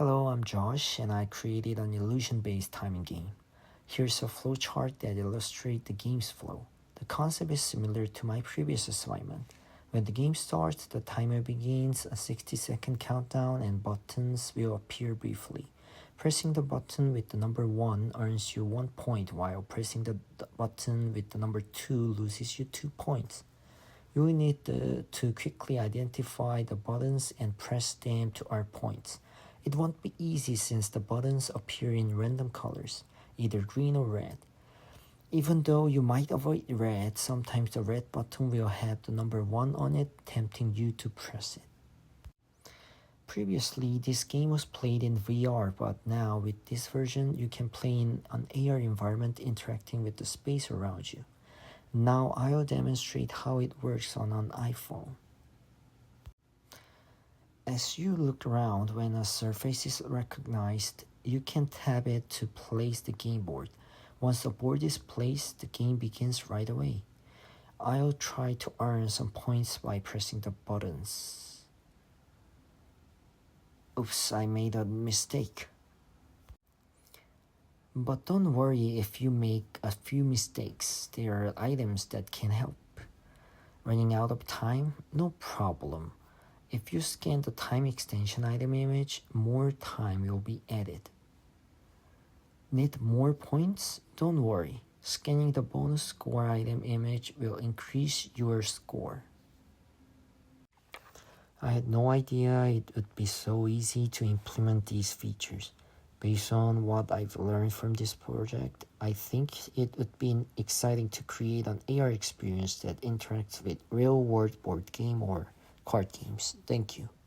Hello, I'm Josh, and I created an illusion-based timing game. Here's a flowchart that illustrates the game's flow. The concept is similar to my previous assignment. When the game starts, the timer begins a 60-second countdown and buttons will appear briefly. Pressing the button with the number 1 earns you 1 point, while pressing the button with the number 2 loses you 2 points. You will need to quickly identify the buttons and press them to earn points. It won't be easy since the buttons appear in random colors, either green or red. Even though you might avoid red, sometimes the red button will have the number 1 on it, tempting you to press it. Previously, this game was played in VR, but now with this version, you can play in an AR environment interacting with the space around you. Now I'll demonstrate how it works on an iPhone. As you look around, when a surface is recognized, you can tap it to place the game board. Once the board is placed, the game begins right away. I'll try to earn some points by pressing the buttons. Oops, I made a mistake. But don't worry if you make a few mistakes. There are items that can help. Running out of time? No problem. If you scan the time extension item image, more time will be added. Need more points? Don't worry. Scanning the bonus score item image will increase your score. I had no idea it would be so easy to implement these features. Based on what I've learned from this project, I think it would be exciting to create an AR experience that interacts with real-world board game or card games. Thank you.